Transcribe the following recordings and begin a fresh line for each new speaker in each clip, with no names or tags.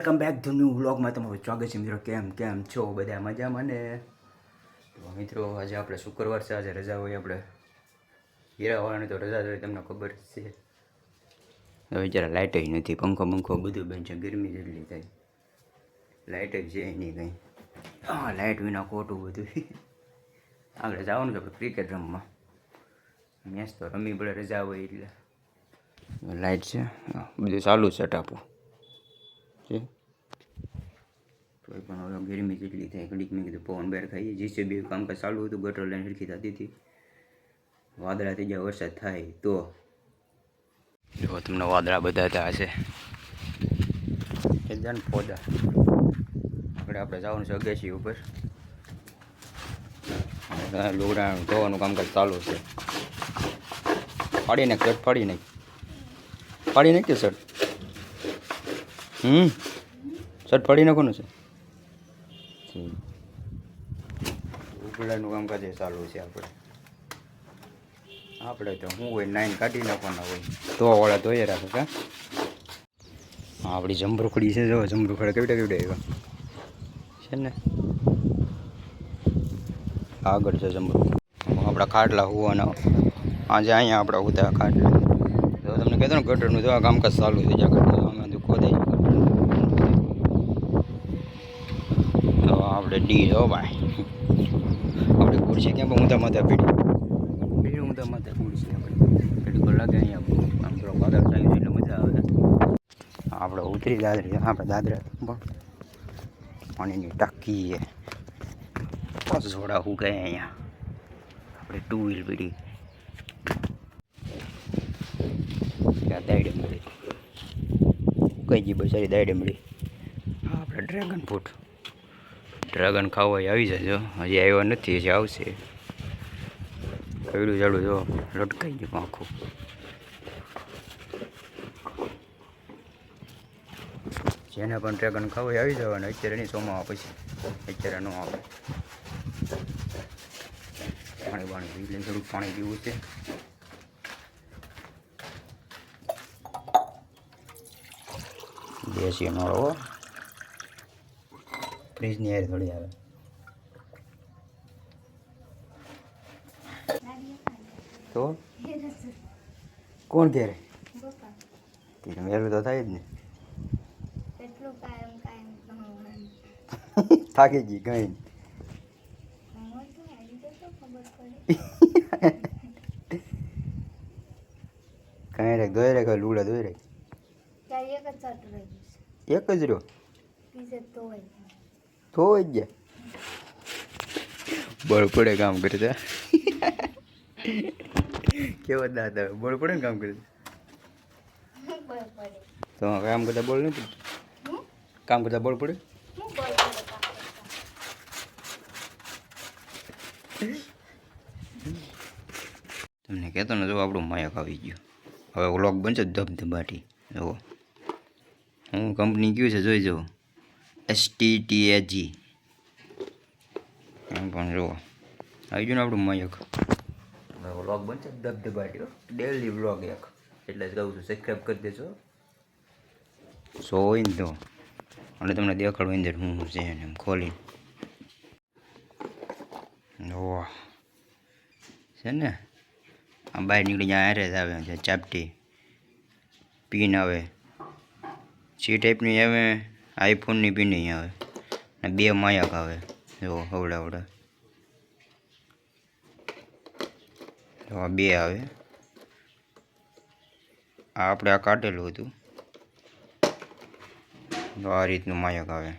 Welcome back to new વ્લોગમાં તમારું સ્વાગત છે મિત્રો. કેમ છો બધા મજામાં ને? તો મિત્રો આજે આપણે શુક્રવાર છે, આજે રજા હોય આપણે હીરાવાળાની તો રજા હોય, તમને ખબર છે. હવે જરા લાઇટ નથી, પંખો બધું બંધ છે, ગરમી જેટલી થાય, લાઇટ જ છે નહીં કંઈ. હા, લાઇટ વિના ખોટું બધું. આપણે જવાનું છે આપણે ક્રિકેટ રમવા, મેચ તો રમી પડે રજા હોય એટલે. લાઇટ છે, બધું ચાલુ છે ટાપું છે. કોઈ પણ હવે ગરમી જેટલી થાય, ઘડીક મેં કીધું પવન બહાર ખાઈએ. જીસીબી કામકાજ ચાલુ હતું, ગટર લાઈન હરખી થતી હતી, વાદળા થઈ જાય વરસાદ થાય તો જો તમને વાદળા બધા હશે જન પોદા. આગળ આપણે જવાનું છે અગેસી ઉપર, લુગડા ધોવાનું કામકાજ ચાલુ છે. ફાડી નાખ શર્ટ, ફાડી નાખ શર્ટ. શર્ટ ફાડી નાખવાનું છે. ઉગલાનું કામકાજ ચાલુ છે. આપણે તો શું હોય, નાઈન કાઢી નાખવાના હોય, ધોવાવાળા ધોઈ રાખે કા. આપણી જમરૂખડી છે, જો જમરૂખડા કેવડા આવ્યા છે ને. આગળ છે જમરૂખ. આપણા ખાટલા હોવાના આજે અહીંયા આપણા ઉતા ખાટલા. તો તમને કહેતો ને ગટરનું તો કામકાજ ચાલુ થઈ જાય. ગટરનું ખોદાઈ તો આપણે ડી જો ભાઈ, આપણે ખુરશી ક્યાં પણ ઊંધા માથે પીડી ઊંધા માથે ખુરશી આપણે પેલી લાગે અહીંયા આમ થોડો વાદળ થાય એટલે મજા આવે. આપણે ઉતરી દાદરી, આપણે દાદરા પણ પાણીની ટાંકી છે, જોડા ઉગાય અહીંયા. આપણે ટુ વ્હીલ પીડી ત્યાં દાયડે મળી કઈ જી બસારી દાયડે મળી. આપણે ડ્રેગન ફ્રૂટ, ડ્રેગન ખાવા આવી જજો. હજી આવ્યા નથી, હજી આવશે. કઈડું જાડું જો લટકાઈ ગયું આખું. જેને પણ ડ્રેગન ખાવા આવી જવાનું. અત્યારે નહીં, સોમાવા પછી, અત્યારે ન આવે. પાણી પી લઈને થોડુંક પાણી પીવું છે. દેશી નળો ફ્રીજની એર થોડી આવે. તો કોણ ઘેરે વહેલું તો થાય જ ને. થાકી ગઈ ગઈ. કઈ રે ધોઈ રે, લુગડા ધોઈ રે. એક જ રહ્યો ધોઈ જ જાય. બળ પડે કામ કરતા. કેવો દાંત આવે, બળ પડે ને કામ કરતા. તો કામ કરતા બળ નથી, કામ કરતા બળ પડે. તમને કહેતો ને, જો આપણું માયક આવી ગયું. હવે વ્લોગ બનશે ધબધબાટી. જુઓ હું કંપની કયું છે જોઈ જુઓ, STTAG. એમ પણ જુઓ આવી ગયું ને આપણું માયક. હવે વ્લોગ બનશે ધબધબાટી, ડેલી વ્લોગ એક. એટલે જ કહું છું સબસ્ક્રાઈબ કરી દેજો. સો હોય ને તો, અને તમને દેખાડો અંદર હું છે એમ ખોલી. વાહ છે ને, આ બહાર નીકળી જાય હારે જ આવે છે. ચાપટી પિન આવે, સી ટાઈપની આવે, આઈફોનની પિન અહીં આવે, અને બે માયક આવે. જો હવડા તો આ બે આવે. આ આપણે આ કાઢેલું હતું, તો આ રીતનું માયક આવે.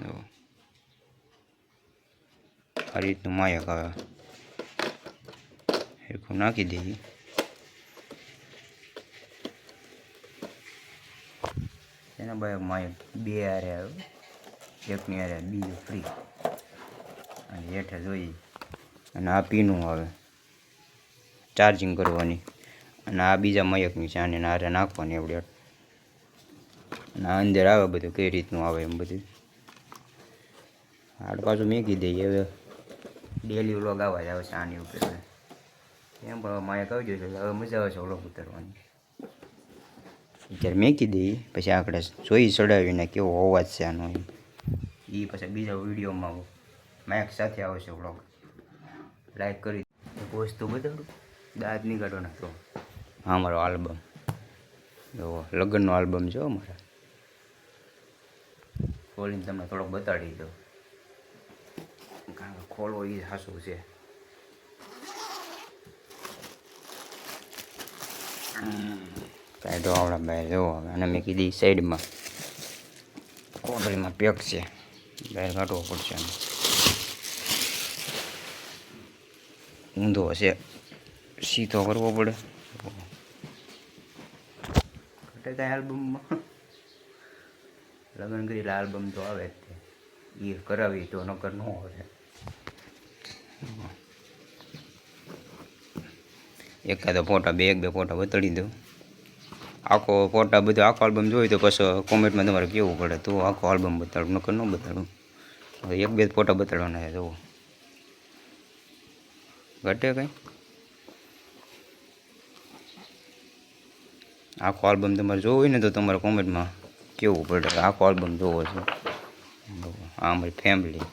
જો આ રીતનું માયક આવે. સરખું નાખી દઈએ. એના ભાઈ માયક બે હારે આવે, એકની હારે બીજું ફ્રી. અને હેઠે જોઈએ, અને આ પીનું આવે ચાર્જિંગ કરવાની, અને આ બીજા મયકની છે, આને હારે નાખવાની આપણે. અને આ અંદર આવે બધું કઈ રીતનું આવે એમ બધું. આડ પાછું મેકી દઈએ. હવે ડેલી વ્લોગ આવવા જ આવે છે આની ઉપર. એમ પણ માયક આવી ગયું છે, હવે મજા આવે છે વ્લોગ ઉતારવાની. ત્યારે મેકી દઈએ પછી આપણે જોઈ ચડાવીને કેવો અવાજ છે આનો એ પછી બીજા વિડીયોમાં માઇક સાથે આવશે વ્લોગ. લાઈક કરી વસ્તુ બતાડું દાંત નહીં કાઢો નાખો. હા મારો આલ્બમ જો લગ્નનો આલ્બમ છે અમારા. ખોલીને તમને થોડોક બતાડી દો કારણ કે ખોલવો એ સાચું છે. કાંઈ તો આવડા બહાર જોવો હવે અને મેં કીધી સાઈડમાં કોથળીમાં પેક છે બહાર કાઢવો પડશે. ઊંધો હશે સીધો કરવો પડે. ઘટે કાંઈ આલ્બમમાં લગ્ન કરેલા આલ્બમ તો આવે જ તે એ કરાવી તો નકર ન આવે. એકાદો ફોટા એક બે ફોટા બતાડી દઉં. આખો ફોટા બધું આખો આલ્બમ જોઈ તો પછી કોમેન્ટમાં તમારે કેવું પડે તો આખો આલ્બમ બતાડું નકર ન બતાડું. એક બે ફોટા બતાડવાના છે જુઓ. ઘટે કંઈ આખો આલ્બમ તમારે જોવો હોય ને તો તમારે કોમેન્ટમાં કેવું પડે આખો આલ્બમ જોવો છે. આ અમારી ફેમિલી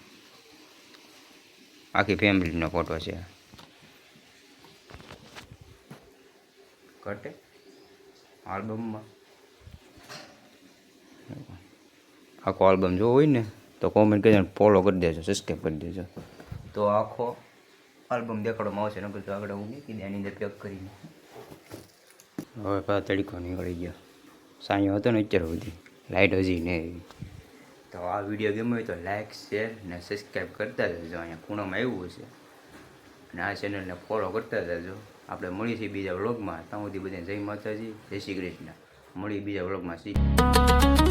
આખી ફેમિલીનો ફોટો છે. ઘટે આલ્બમમાં આખો આલ્બમ જોવો હોય ને તો કોમેન્ટ કરીને ફોલો કરી દેજો સબસ્ક્રાઈબ કરી દેજો તો આખો આલ્બમ દેખાડવામાં આવશે. નકર તો આગળ હું મૂકી દે એની અંદર પેક કરીને. હવે પાછો તડકો નીકળી ગયો. સાંયો હતો ને અત્યારે સુધી લાઇટ હજી નહીં આવી. તો આ વિડીયો ગમ્યો હોય તો લાઇક શેર ને સબસ્ક્રાઈબ કરતા જજો. અહીંયા ખૂણામાં આવ્યું હશે અને આ ચેનલને ફોલો કરતા જજો. આપણે મળીએ છીએ બીજા વ્લોગમાં. ત્યાં સુધી બધાને જય માતાજી જય શ્રી કૃષ્ણ. મળીએ બીજા વ્લોગમાં.